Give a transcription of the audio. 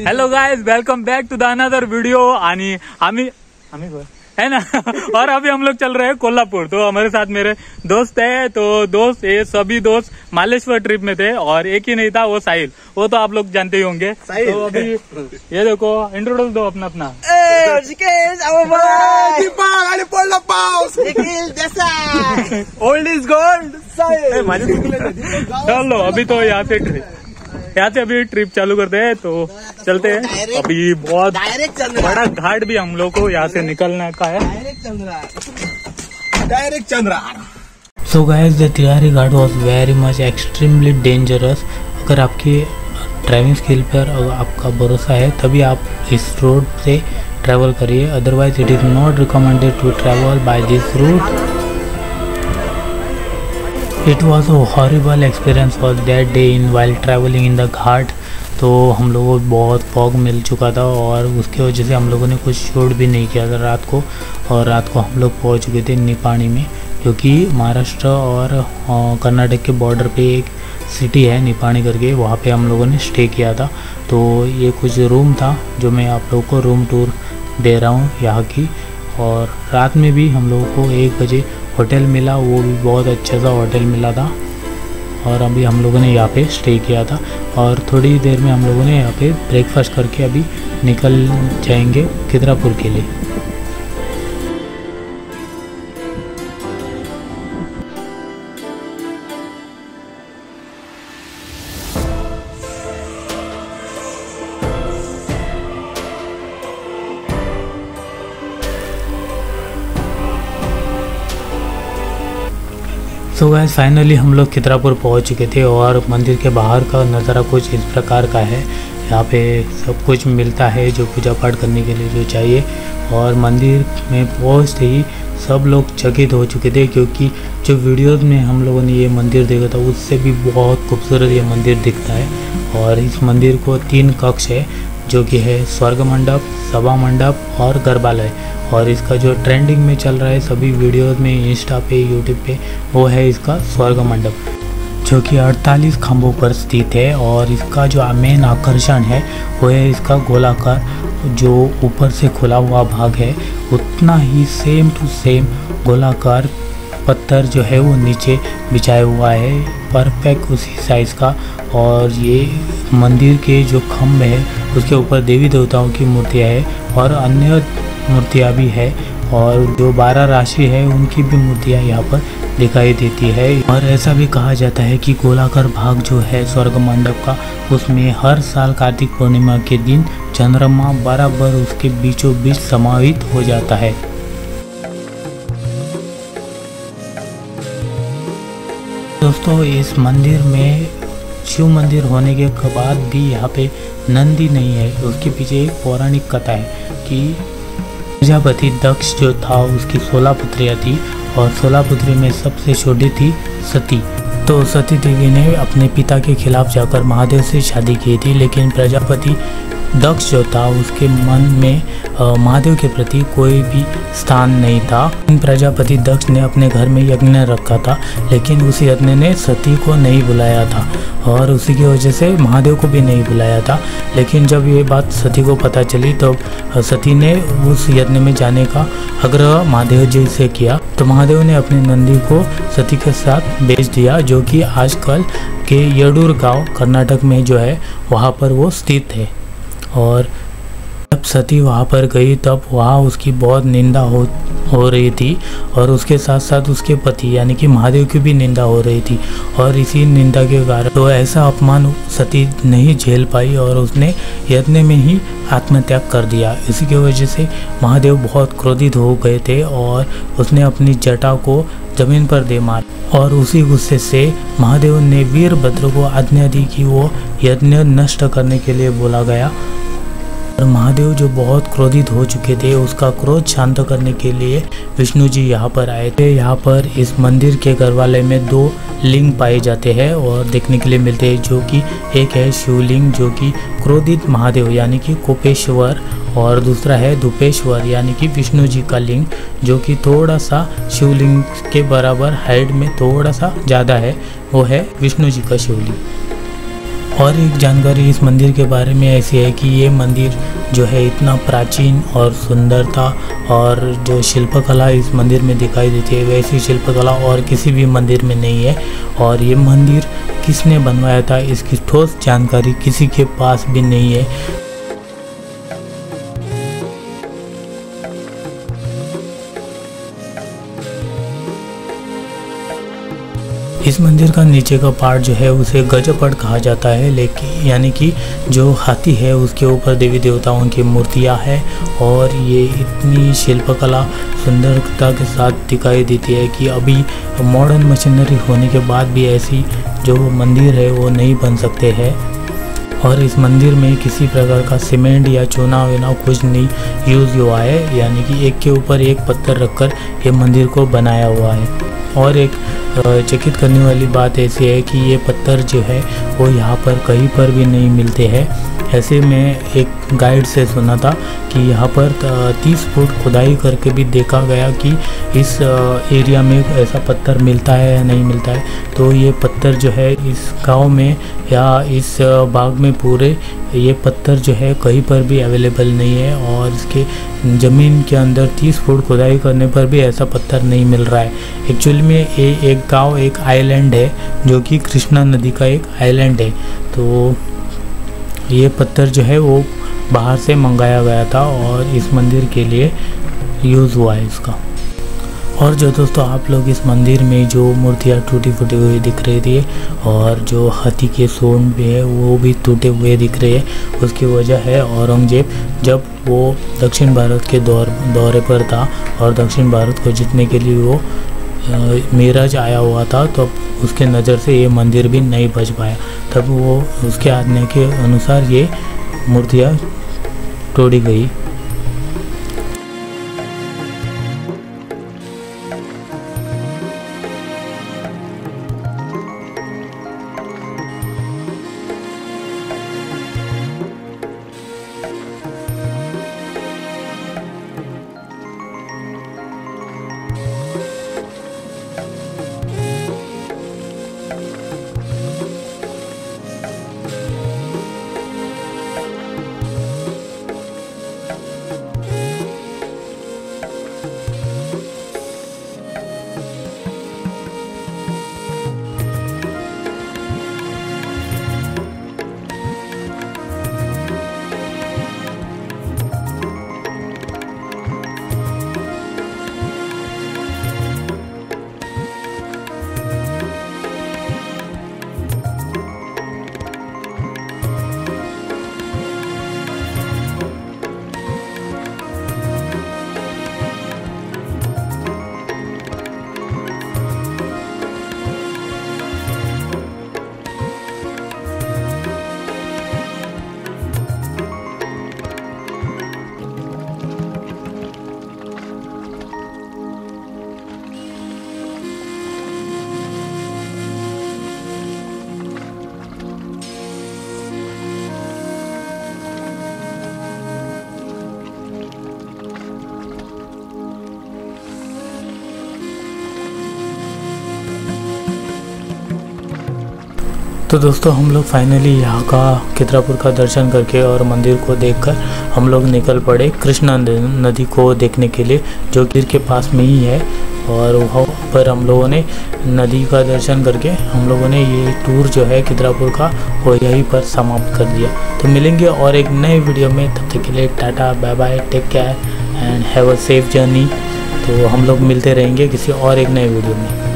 Hello guys, welcome back to the another video. आणि आम्ही है ना और अभी हम लोग चल रहे हैं कोल्हापुर। तो हमारे साथ मेरे दोस्त है, तो दोस्त ये सभी दोस्त मालेश्वर ट्रिप में थे और एक ही नहीं था, वो साहिल, वो तो आप लोग जानते ही होंगे। तो अभी ये देखो, इंट्रोड्यूस दो अपना अपना। Old is gold. चलो अभी तो यहाँ से अभी ट्रिप चालू करते हैं, तो चलते हैं। अभी बहुत बड़ा घाट भी हम लोग को यहाँ से निकलने का है। Direct Chandrahar. So guys, the Tihari Ghat was very much extremely dangerous. अगर आपकी ड्राइविंग स्किल पर आपका भरोसा है तभी आप इस रोड से ट्रैवल करिए, otherwise it is not recommended to travel by this route. It was a horrible experience for that day in while traveling in the घाट। तो हम लोगों को बहुत फॉग मिल चुका था और उसकी वजह से हम लोगों ने कुछ शूट भी नहीं किया था रात को। और रात को हम लोग पहुंच चुके थे निपाणी में, जो कि महाराष्ट्र और कर्नाटक के बॉर्डर पे एक सिटी है निपाणी करके, वहाँ पे हम लोगों ने स्टे किया था। तो ये कुछ रूम था जो मैं आप लोगों को रूम टूर दे रहा हूँ यहाँ की। और रात में भी हम लोगों को 1 बजे होटल मिला, वो भी बहुत अच्छा सा होटल मिला था। और अभी हम लोगों ने यहाँ पे स्टे किया था और थोड़ी देर में हम लोगों ने यहाँ पे ब्रेकफास्ट करके अभी निकल जाएंगे खिद्रापुर के लिए। सो गाइस, फाइनली हम लोग खिद्रापुर पहुंच चुके थे और मंदिर के बाहर का नज़ारा कुछ इस प्रकार का है। यहाँ पे सब कुछ मिलता है जो पूजा पाठ करने के लिए जो चाहिए। और मंदिर में पहुँचते ही सब लोग चकित हो चुके थे, क्योंकि जो वीडियोस में हम लोगों ने ये मंदिर देखा था उससे भी बहुत खूबसूरत ये मंदिर दिखता है। और इस मंदिर को 3 कक्ष है, जो कि है स्वर्ग मंडप, सभा मंडप और गर्भालय। और इसका जो ट्रेंडिंग में चल रहा है सभी वीडियोस में, इंस्टा पे, यूट्यूब पे, वो है इसका स्वर्ग मंडप, जो कि 48 खंभों पर स्थित है। और इसका जो मेन आकर्षण है वो है इसका गोलाकार जो ऊपर से खुला हुआ भाग है, उतना ही सेम टू सेम गोलाकार पत्थर जो है वो नीचे बिछाया हुआ है, परफेक्ट उसी साइज़ का। और ये मंदिर के जो खम्भ है उसके ऊपर देवी देवताओं की मूर्तियाँ हैं और अन्य मूर्तियाँ भी है, और जो 12 राशि है उनकी भी मूर्तियाँ यहाँ पर दिखाई देती है। और ऐसा भी कहा जाता है कि गोलाकार भाग जो है स्वर्ग मंडप का, उसमें हर साल कार्तिक पूर्णिमा के दिन चंद्रमा बराबर उसके बीचों बीच समाहित हो जाता है। दोस्तों, इस मंदिर में शिव मंदिर होने के बाद भी यहाँ पे नंदी नहीं है। उसके पीछे एक पौराणिक कथा है कि प्रजापति दक्ष जो था उसकी 16 पुत्रियाँ थी और 16 पुत्री में सबसे छोटी थी सती। तो सती देवी ने अपने पिता के खिलाफ जाकर महादेव से शादी की थी, लेकिन प्रजापति दक्ष जो था उसके मन में महादेव के प्रति कोई भी स्थान नहीं था। प्रजापति दक्ष ने अपने घर में यज्ञ रखा था, लेकिन उस यज्ञ ने सती को नहीं बुलाया था और उसी की वजह से महादेव को भी नहीं बुलाया था। लेकिन जब ये बात सती को पता चली तो सती ने उस यज्ञ में जाने का आग्रह महादेव जी से किया। तो महादेव ने अपने नंदी को सती के साथ भेज दिया, जो कि आजकल के येडूर गांव कर्नाटक में जो है वहाँ पर वो स्थित है। और जब सती वहाँ पर गई तब वहाँ उसकी बहुत निंदा हो रही थी, और उसके साथ साथ उसके पति यानी कि महादेव की भी निंदा हो रही थी। और इसी निंदा के कारण तो ऐसा अपमान सती नहीं झेल पाई और उसने यज्ञ में ही आत्मत्याग कर दिया। इसी की वजह से महादेव बहुत क्रोधित हो गए थे और उसने अपनी जटा को जमीन पर दे मार। और उसी गुस्से से महादेव ने वीरभद्र को आज्ञा दी कि वो यज्ञ नष्ट करने के लिए बोला गया। और महादेव जो बहुत क्रोधित हो चुके थे, उसका क्रोध शांत करने के लिए विष्णु जी यहाँ पर आए थे। यहाँ पर इस मंदिर के गर्भालय में 2 लिंग पाए जाते हैं और देखने के लिए मिलते हैं, जो कि एक है शिवलिंग जो कि क्रोधित महादेव यानी कि कोपेश्वर, और दूसरा है धूपेश्वर यानी कि विष्णु जी का लिंग, जो कि थोड़ा सा शिवलिंग के बराबर हाइट में थोड़ा सा ज़्यादा है, वो है विष्णु जी का शिवलिंग। और एक जानकारी इस मंदिर के बारे में ऐसी है कि ये मंदिर जो है इतना प्राचीन और सुंदरता और जो शिल्पकला इस मंदिर में दिखाई देती है वैसी शिल्पकला और किसी भी मंदिर में नहीं है। और ये मंदिर किसने बनवाया था इसकी ठोस जानकारी किसी के पास भी नहीं है। इस मंदिर का नीचे का पार्ट जो है उसे गजपड़ कहा जाता है, लेकिन यानी कि जो हाथी है उसके ऊपर देवी देवताओं की मूर्तियां हैं और ये इतनी शिल्पकला सुंदरता के साथ दिखाई देती है कि अभी मॉडर्न मशीनरी होने के बाद भी ऐसी जो मंदिर है वो नहीं बन सकते हैं। और इस मंदिर में किसी प्रकार का सीमेंट या चूना वेना कुछ नहीं यूज़ हुआ है, यानी कि एक के ऊपर एक पत्थर रखकर ये मंदिर को बनाया हुआ है। और एक चकित करने वाली बात ऐसी है कि ये पत्थर जो है वो यहाँ पर कहीं पर भी नहीं मिलते हैं। ऐसे में एक गाइड से सुना था कि यहाँ पर 30 फुट खुदाई करके भी देखा गया कि इस एरिया में ऐसा पत्थर मिलता है या नहीं मिलता है। तो ये पत्थर जो है इस गांव में या इस बाग में पूरे ये पत्थर जो है कहीं पर भी अवेलेबल नहीं है और इसके ज़मीन के अंदर 30 फुट खुदाई करने पर भी ऐसा पत्थर नहीं मिल रहा है। एक्चुअली में ये एक गांव एक आइलैंड है जो कि कृष्णा नदी का एक आइलैंड है। तो ये पत्थर जो है वो बाहर से मंगाया गया था और इस मंदिर के लिए यूज़ हुआ है इसका। और जो दोस्तों आप लोग इस मंदिर में जो मूर्तियाँ टूटी फूटी हुई दिख रही थी और जो हाथी के सूंड भी है वो भी टूटे हुए दिख रहे हैं, उसकी वजह है औरंगजेब जब वो दक्षिण भारत के दौरे पर था और दक्षिण भारत को जीतने के लिए वो मेरठ आया हुआ था, तो उसके नज़र से ये मंदिर भी नहीं बच पाया। तब वो उसके आज्ञा के अनुसार ये मूर्तियाँ तोड़ी गई। तो दोस्तों हम लोग फाइनली यहाँ का खिद्रापुर का दर्शन करके और मंदिर को देखकर हम लोग निकल पड़े कृष्णा नदी को देखने के लिए, जो गिर के पास में ही है। और वहाँ पर हम लोगों ने नदी का दर्शन करके हम लोगों ने ये टूर जो है खिद्रापुर का वो यहीं पर समाप्त कर दिया। तो मिलेंगे और एक नए वीडियो में, तब तक के लिए tata bye bye, take care and have a safe journey. तो हम लोग मिलते रहेंगे किसी और एक नए वीडियो में।